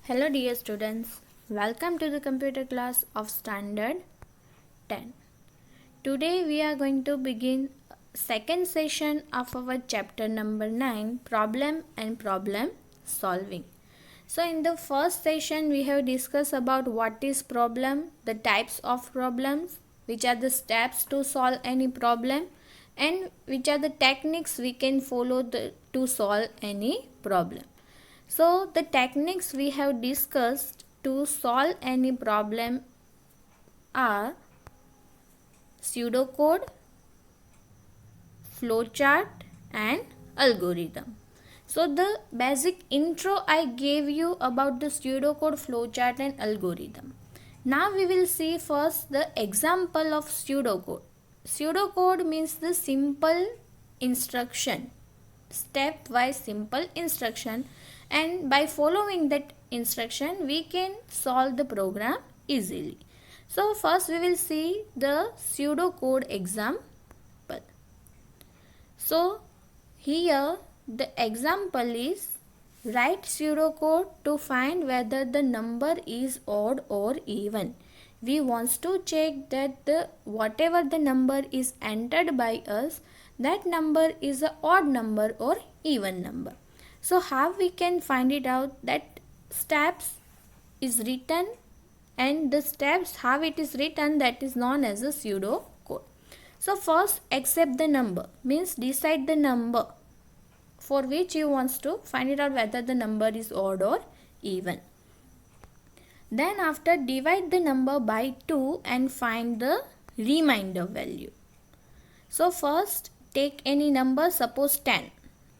Hello dear students, welcome to the computer class of standard 10. Today we are going to begin second session of our chapter number 9, problem and problem solving. So in the first session we have discussed about what is problem, the types of problems, which are the steps to solve any problem, and which are the techniques we can follow to solve any problem. So the techniques we have discussed to solve any problem are pseudocode, flowchart and algorithm. So the basic intro I gave you about the pseudocode, flowchart and algorithm. Now we will see first the example of pseudocode. Pseudocode means the simple instruction, stepwise simple instruction, and by following that instruction we can solve the program easily. So first we will see the pseudocode example. So here the example is write pseudocode to find whether the number is odd or even. We want to check that whatever the number is entered by us, that number is an odd number or even number. So how we can find it out? That steps is written, and the steps how it is written, that is known as a pseudocode. So first accept the number means decide the number for which you want to find it out whether the number is odd or even. Then after divide the number by 2 and find the remainder value. So first take any number, suppose 10.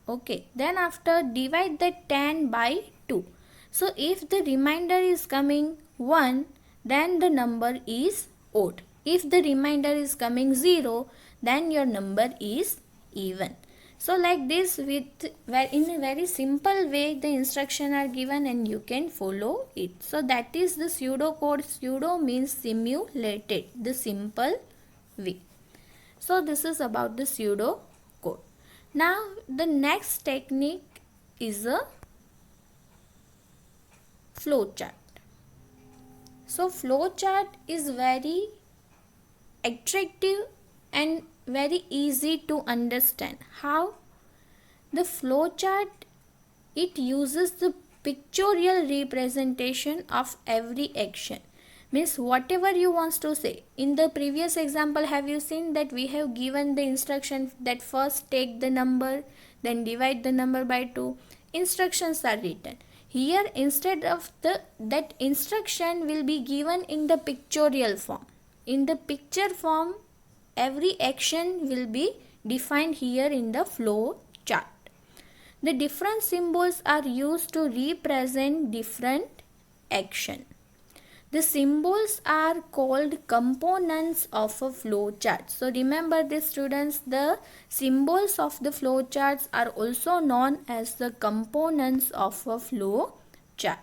Okay, then after divide that 10 by 2. So if the remainder is coming 1, then the number is odd. If the remainder is coming 0, then your number is even. So like this, in a very simple way the instructions are given and you can follow it. So that is the pseudocode. Pseudo means simulated, the simple way. So this is about the pseudocode. Now the next technique is a flowchart. So flowchart is very attractive and very easy to understand. How? The flowchart, it uses the pictorial representation of every action. Means whatever you want to say. In the previous example, have you seen that we have given the instruction that first take the number, then divide the number by 2. Instructions are written. Here instead of that instruction will be given in the pictorial form. In the picture form, every action will be defined here in the flow chart. The different symbols are used to represent different action. The symbols are called components of a flow chart. So remember this students, the symbols of the flow charts are also known as the components of a flow chart.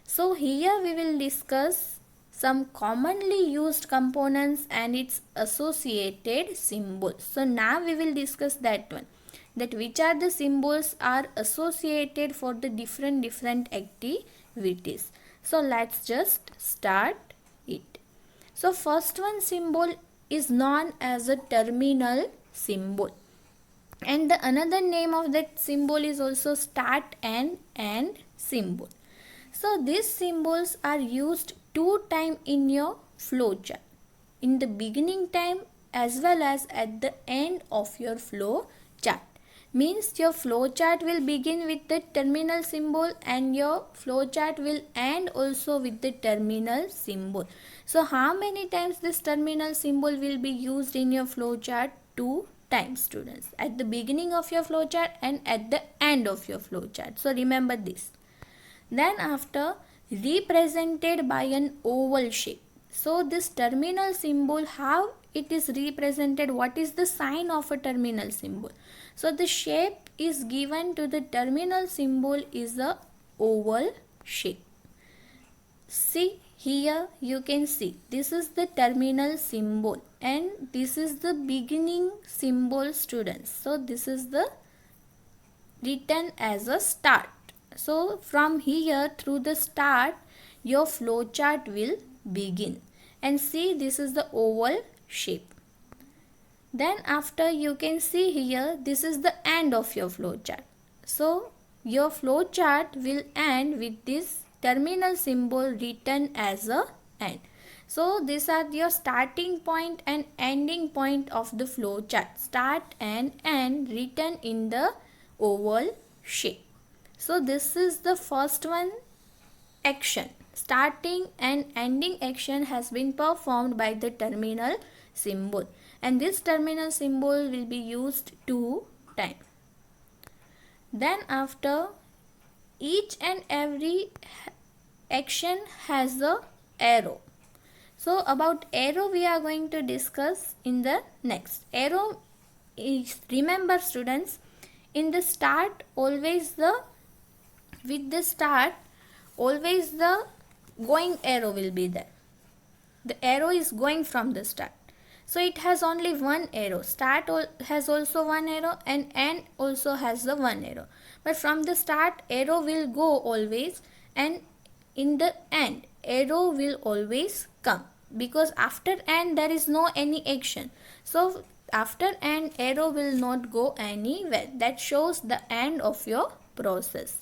So here we will discuss some commonly used components and its associated symbols. So now we will discuss that one, that which are the symbols are associated for the different activities. So let's just start it. So first one symbol is known as a terminal symbol, and the another name of that symbol is also start and end symbol. So these symbols are used 2 times in your flowchart, in the beginning time as well as at the end of your flow chart. Means your flowchart will begin with the terminal symbol and your flowchart will end also with the terminal symbol. So how many times this terminal symbol will be used in your flowchart? 2 times students, at the beginning of your flowchart and at the end of your flowchart. So remember this. Then after, represented by an oval shape. So this terminal symbol, how it is represented, what is the sign of a terminal symbol? So the shape is given to the terminal symbol is a oval shape. See here, you can see this is the terminal symbol and this is the beginning symbol students. So this is the written as a start. So from here through the start, your flowchart will begin. And see, this is the oval shape. Then after, you can see here, this is the end of your flowchart. So your flowchart will end with this terminal symbol written as a end. So these are your starting point and ending point of the flowchart. Start and end written in the oval shape. So this is the first one, action. Starting and ending action has been performed by the terminal symbol, and this terminal symbol will be used 2 times. Then after, each and every action has a arrow. So about arrow we are going to discuss in the next. Arrow is, remember students, in the start always with the start always the going arrow will be there. The arrow is going from the start. So it has only one arrow. Start has also one arrow and end also has the one arrow. But from the start, arrow will go always, and in the end, arrow will always come, because after end there is no any action. So after end, arrow will not go anywhere. That shows the end of your process.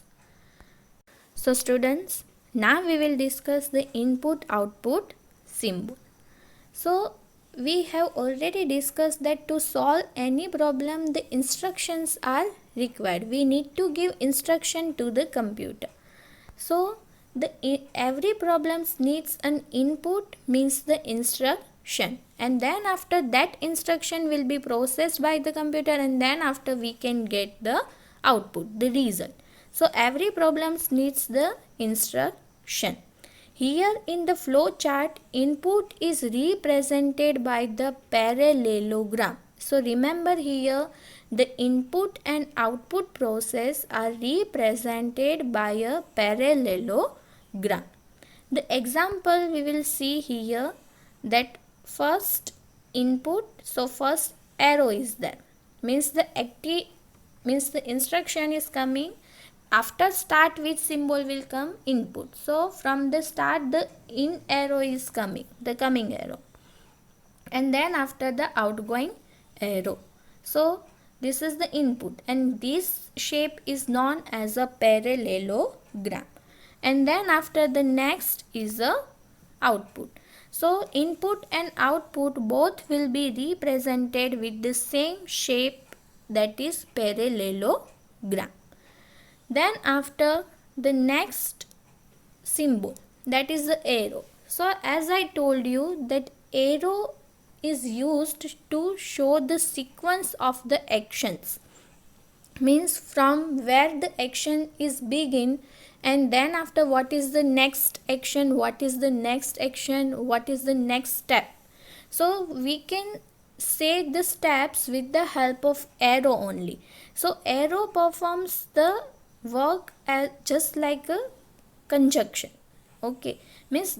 So students, now we will discuss the input output symbol. So we have already discussed that to solve any problem the instructions are required. We need to give instruction to the computer. So every problem needs an input, means the instruction, and then after that instruction will be processed by the computer, and then after we can get the output, the result. So every problem needs the instruction. Here in the flow chart, input is represented by the parallelogram. So remember here, the input and output process are represented by a parallelogram. The example we will see here, that first input, so first arrow is there, means the instruction is coming. After start, which symbol will come? Input. So from the start, the in arrow is coming, the coming arrow, and then after the outgoing arrow. So this is the input, and this shape is known as a parallelogram. And then after, the next is a output. So input and output both will be represented with the same shape, that is parallelogram. Then after, the next symbol, that is the arrow. So as I told you, that arrow is used to show the sequence of the actions, means from where the action is begin, and then after what is the next action, what is the next action, what is the next step. So we can say the steps with the help of arrow only. So arrow performs the work as just like a conjunction. Okay, means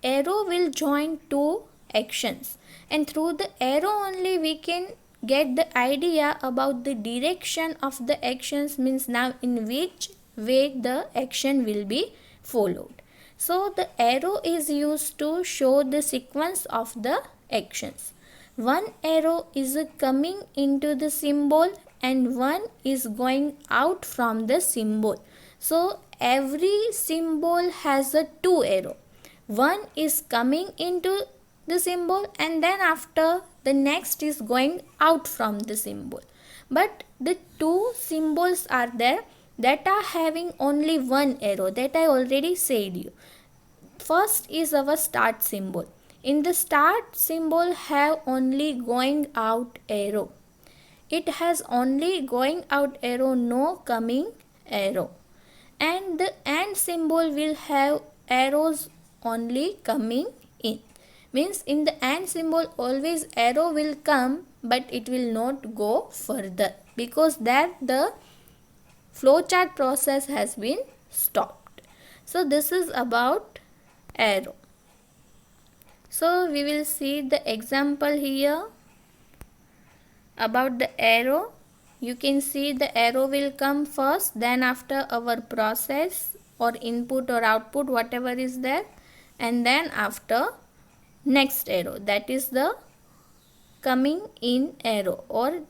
arrow will join two actions, and through the arrow only we can get the idea about the direction of the actions, means now in which way the action will be followed. So the arrow is used to show the sequence of the actions. One arrow is coming into the symbol and one is going out from the symbol. So every symbol has a two arrow. One is coming into the symbol, and then after, the next is going out from the symbol. But the two symbols are there that are having only one arrow, that I already said you. First is our start symbol. In the start symbol have only going out arrow. It has only going out arrow, no coming arrow. And the end symbol will have arrows only coming in. Means in the end symbol always arrow will come, but it will not go further, because there the flowchart process has been stopped. So this is about arrow. So we will see the example here about the arrow. you can see the arrow will come first, then after our process or input or output, whatever is there, and then after next arrow, that is the coming in arrow, or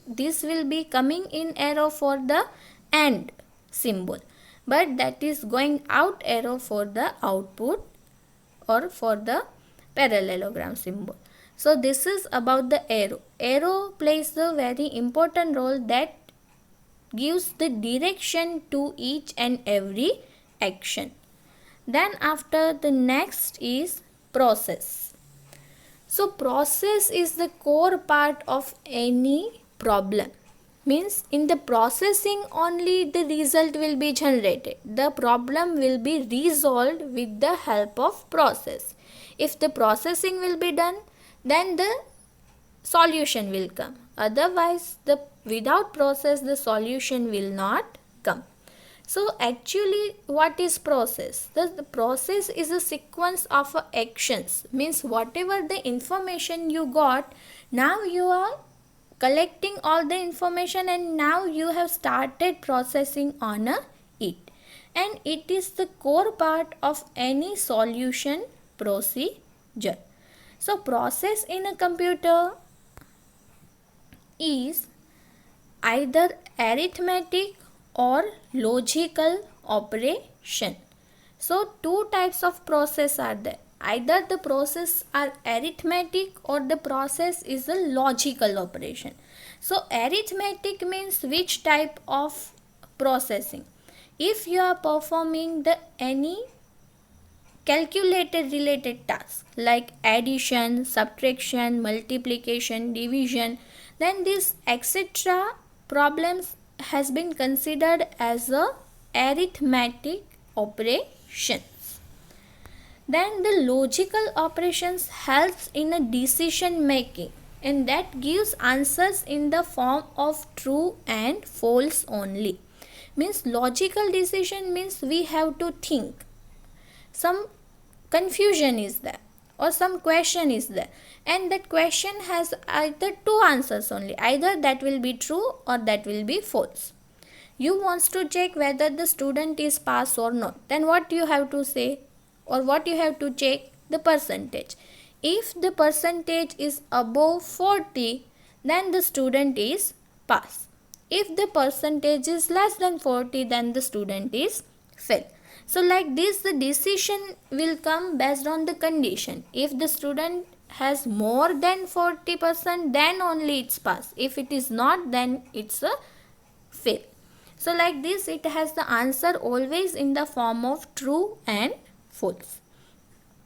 this will be coming in arrow for the AND symbol, but that is going out arrow for the output or for the parallelogram symbol. So this is about the arrow. Arrow plays a very important role that gives the direction to each and every action. Then after, the next is process. So process is the core part of any problem. Means in the processing only the result will be generated. The problem will be resolved with the help of process. If the processing will be done, then the solution will come. Otherwise, without process, the solution will not come. So actually, what is process? The process is a sequence of actions. Means whatever the information you got, now you are collecting all the information and now you have started processing on it. And it is the core part of any solution procedure. So process in a computer is either arithmetic or logical operation. So two types of process are there. Either the process are arithmetic or the process is a logical operation. So arithmetic means which type of processing. If you are performing any calculator related task like addition, subtraction, multiplication, division, then this etc. problems has been considered as a arithmetic operations. Then the logical operations helps in a decision making, and that gives answers in the form of true and false only. Means logical decision means we have to think. Some confusion is there or some question is there, and that question has either two answers only, either that will be true or that will be false. You wants to check whether the student is pass or not, then what you have to say or what you have to check? The percentage. If the percentage is above 40, then the student is pass. If the percentage is less than 40, then the student is fail. So like this, the decision will come based on the condition. If the student has more than 40%, then only it's pass. If it is not, then it's a fail. So like this, it has the answer always in the form of true and false.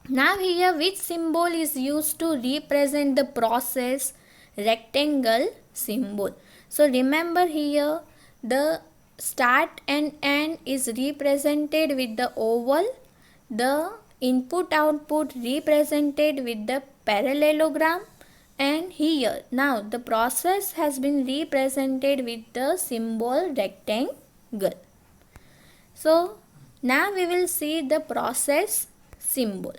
Now here, which symbol is used to represent the process? Rectangle symbol. So remember here, the start and end is represented with the oval, the input output represented with the parallelogram, and here now the process has been represented with the symbol rectangle. So now we will see the process symbol.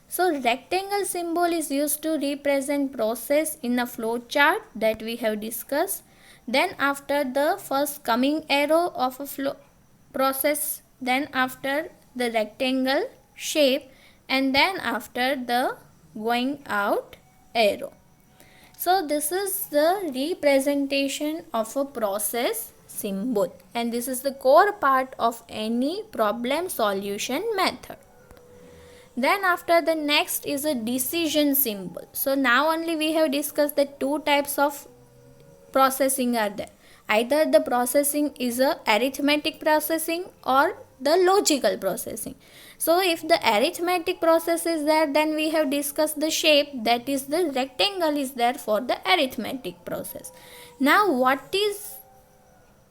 So rectangle symbol is used to represent process in a flow chart that we have discussed. Then after the first coming arrow of a flow process, then after the rectangle shape, and then after the going out arrow. So this is the representation of a process symbol, and this is the core part of any problem solution method. Then after, the next is a decision symbol. So now only we have discussed the two types of processing are there. Either the processing is a arithmetic processing or the logical processing. So if the arithmetic process is there, then we have discussed the shape, that is the rectangle is there for the arithmetic process. Now what is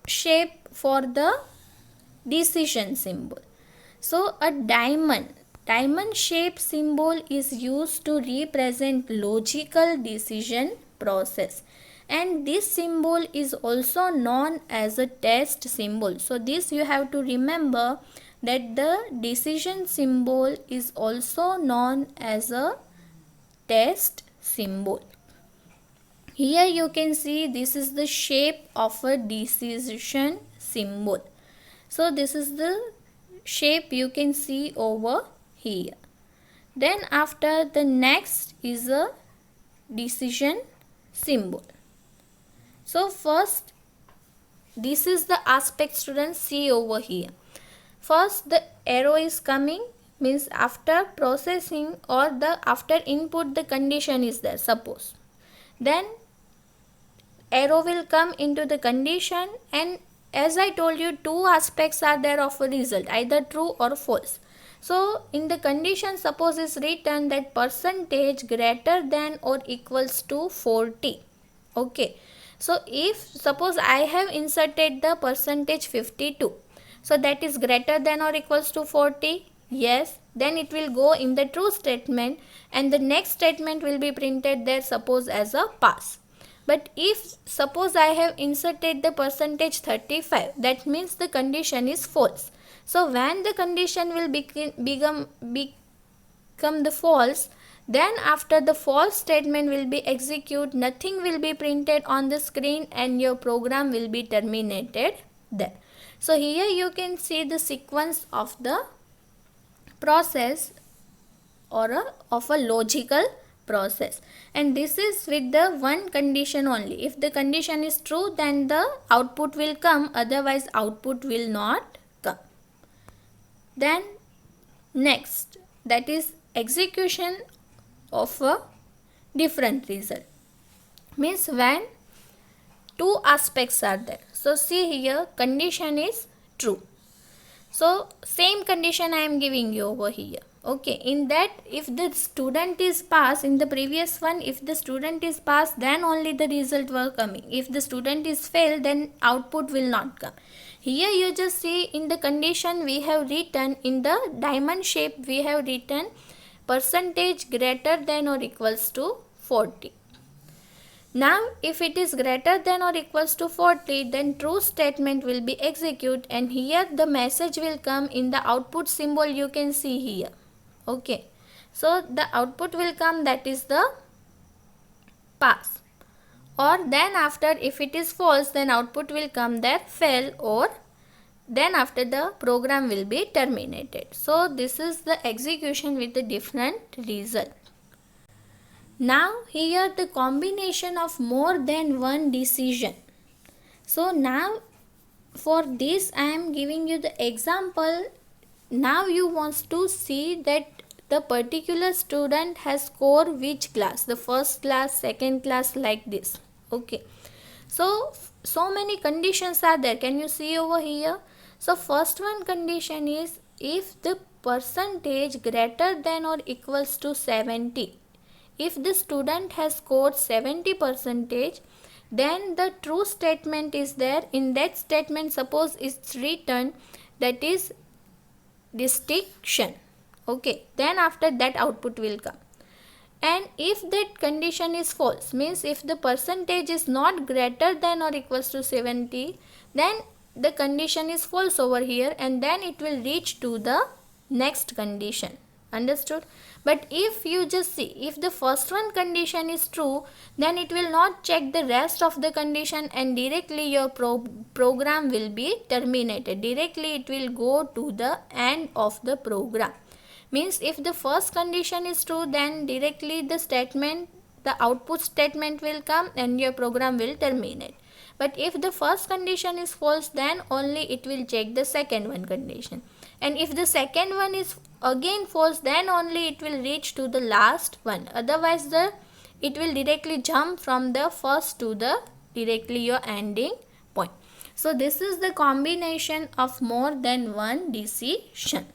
shape for the decision symbol? So a diamond shape symbol is used to represent logical decision process, and this symbol is also known as a test symbol. So this you have to remember, that the decision symbol is also known as a test symbol. Here you can see this is the shape of a decision symbol. So this is the shape you can see over here. Then after, the next is a decision symbol. So first, this is the aspect students see over here. First the arrow is coming, means after processing or the after input the condition is there, suppose. Then arrow will come into the condition, and as I told you, two aspects are there of a result, either true or false. So in the condition, suppose is written that percentage greater than or equals to 40. Okay, so if suppose I have inserted the percentage 52, so that is greater than or equals to 40, yes, then it will go in the true statement, and the next statement will be printed there, suppose as a pass. But if suppose I have inserted the percentage 35, that means the condition is false. So when the condition will become the false, then after the false statement will be executed, nothing will be printed on the screen and your program will be terminated there. So here you can see the sequence of the process of a logical process, and this is with the one condition only. If the condition is true, then the output will come, otherwise output will not come. Then next, that is execution of a different result, means when two aspects are there. So see here, condition is true, so same condition I am giving you over here. Okay, in that if the student is passed, in the previous one if the student is passed, then only the result were coming. If the student is failed, then output will not come. Here you just see in the condition we have written, in the diamond shape we have written percentage greater than or equals to 40. Now if it is greater than or equals to 40, then true statement will be executed, and here the message will come in the output symbol you can see here. Okay, so the output will come, that is the pass. Or then after, if it is false, then output will come there fail, or then after the program will be terminated. So this is the execution with a different result. Now here the combination of more than one decision. So now for this I am giving you the example. Now you want to see that the particular student has scored which class, the first class, second class, like this. Okay, so many conditions are there. Can you see over here? So first one condition is if the percentage greater than or equals to 70. If the student has scored 70%, then the true statement is there. In that statement, suppose it's written that is distinction. Okay, then after that output will come. And if that condition is false, means if the percentage is not greater than or equals to 70, then the condition is false over here, and then it will reach to the next condition. Understood? But if you just see, if the first one condition is true, then it will not check the rest of the condition, and directly your program will be terminated. Directly it will go to the end of the program. Means if the first condition is true, then directly the output statement will come and your program will terminate. But if the first condition is false, then only it will check the second one condition. And if the second one is again false, then only it will reach to the last one. Otherwise it will directly jump from the first to the directly your ending point. So this is the combination of more than one decision.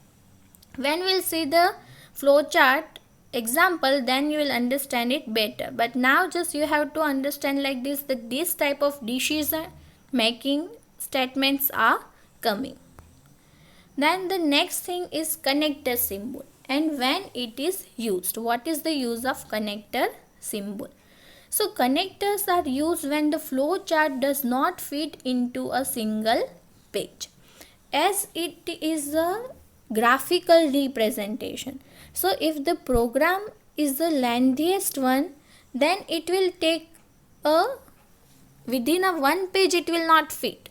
When we'll see the flowchart example, then you will understand it better. But now just you have to understand like this, that this type of decision making statements are coming. Then the next thing is connector symbol, and when it is used. What is the use of connector symbol? So connectors are used when the flowchart does not fit into a single page, as it is a graphical representation. So if the program is the lengthiest one, then it will take a within a one page it will not fit.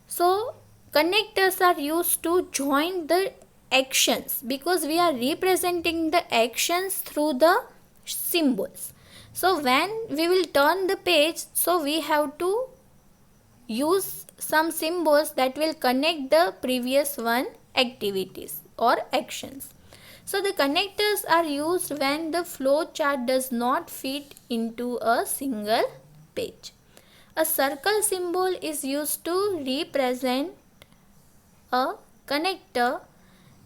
So connectors are used to join the actions, because we are representing the actions through the symbols. So when we will turn the page, so we have to use some symbols that will connect the previous one activities or actions. So the connectors are used when the flow chart does not fit into a single page. A circle symbol is used to represent a connector,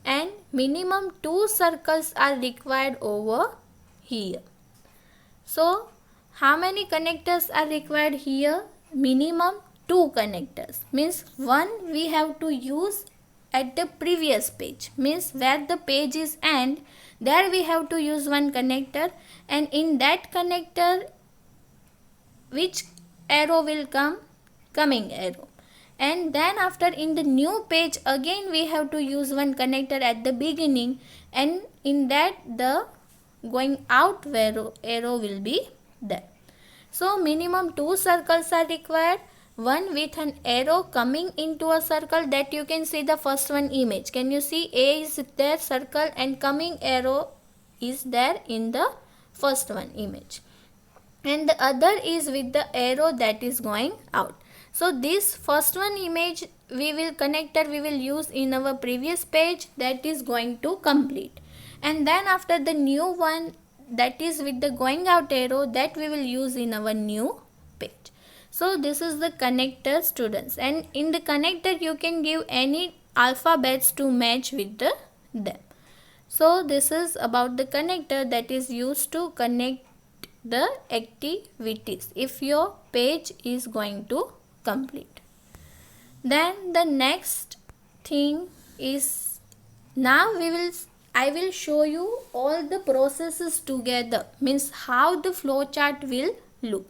and minimum 2 circles are required over here. So how many connectors are required here? Minimum 2 connectors, means one we have to use at the previous page, means where the page is end, there we have to use one connector, and in that connector which arrow will come? Coming arrow. And then after in the new page again we have to use one connector at the beginning, and in that the going out arrow will be there. So minimum 2 circles are required, one with an arrow coming into a circle, that you can see the first one image. Can you see A is there circle and coming arrow is there in the first one image, and the other is with the arrow that is going out. So this first one image we will use in our previous page, that is going to complete, and then after the new one that is with the going out arrow, that we will use in our new page. So this is the connector, students, and in the connector you can give any alphabets to match with them. So this is about the connector that is used to connect the activities if your page is going to complete. Then the next thing is, now I will show you all the processes together, means how the flow chart will look.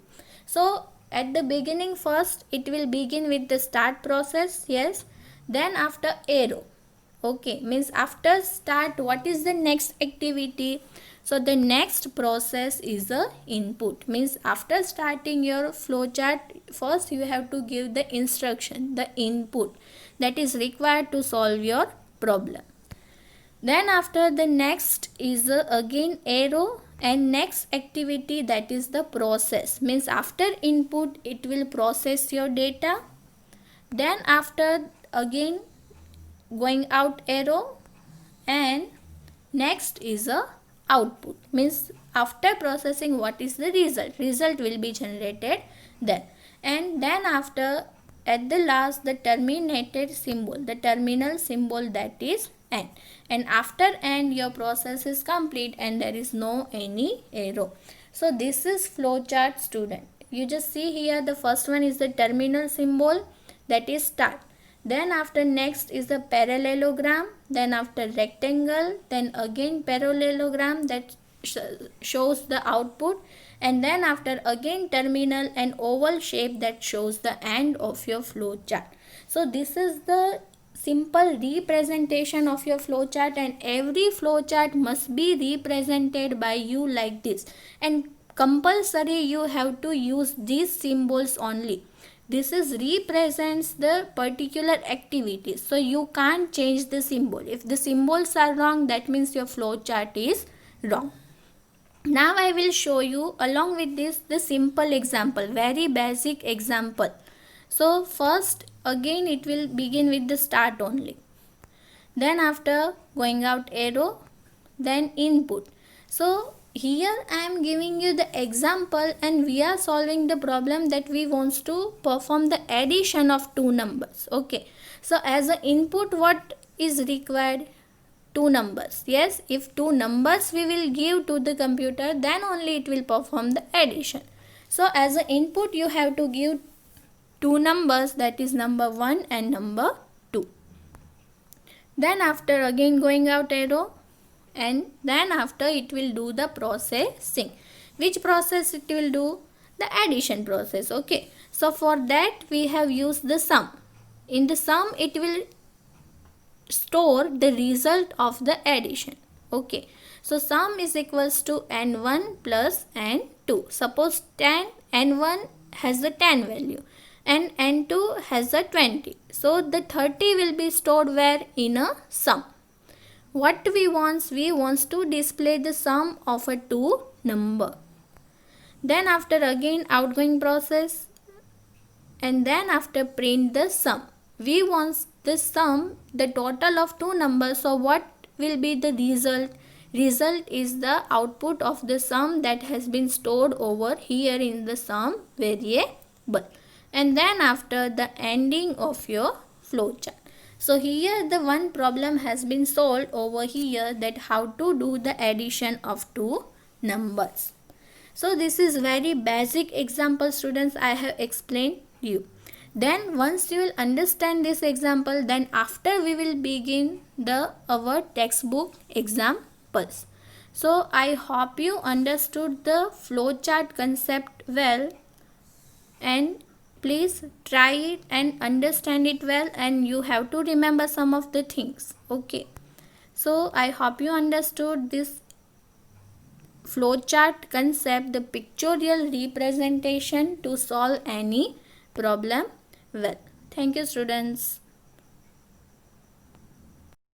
So at the beginning, first it will begin with the start process, yes, then after arrow. Okay, means after start what is the next activity? So the next process is the input, means after starting your flowchart, first you have to give the instruction, the input that is required to solve your problem. Then after the next is again arrow, and next activity, that is the process, means after input it will process your data. Then after again going out arrow, and next is a output, means after processing what is the result will be generated then. And then after at the last the terminated symbol, the terminal symbol, that is end, and after end your process is complete and there is no any arrow. So this is flowchart, student. You just see here the first one is the terminal symbol, that is start. Then after next is the parallelogram, then after rectangle, then again parallelogram that shows the output, and then after again terminal and oval shape that shows the end of your flow chart. So this is the simple representation of your flow chart, and every flow chart must be represented by you like this, and compulsory you have to use these symbols only. This is represents the particular activity, so you can't change the symbol. If the symbols are wrong, that means your flow chart is wrong. Now I will show you along with this the simple example, very basic example. So first again it will begin with the start only, then after going out arrow, then input. So here I am giving you the example, and we are solving the problem that we wants to perform the addition of two numbers. Okay, so as an input what is required? Two numbers. Yes, if two numbers we will give to the computer, then only it will perform the addition. So as an input you have to give two numbers, that is number 1 and number 2. Then after again going out arrow, and then after it will do the processing. Which process it will do? The addition process. Okay, so for that we have used the sum. In the sum it will store the result of the addition. Okay, so sum is equals to n1 plus n2. Suppose 10 n1 has the 10 value and n2 has the 20. So the 30 will be stored where? In a sum. What we want to display the sum of a two number. Then after again outgoing process, and then after print the sum. We want the sum, the total of two numbers. So what will be the result? Result is the output of the sum that has been stored over here in the sum variable. And then after the ending of your flowchart. So here the one problem has been solved over here, that how to do the addition of two numbers. So this is very basic example, students, I have explained you. Then once you will understand this example, then after we will begin our textbook examples. So I hope you understood the flowchart concept well, and please try it and understand it well, and you have to remember some of the things. Okay, so I hope you understood this flowchart concept, the pictorial representation to solve any problem well. Thank you, students.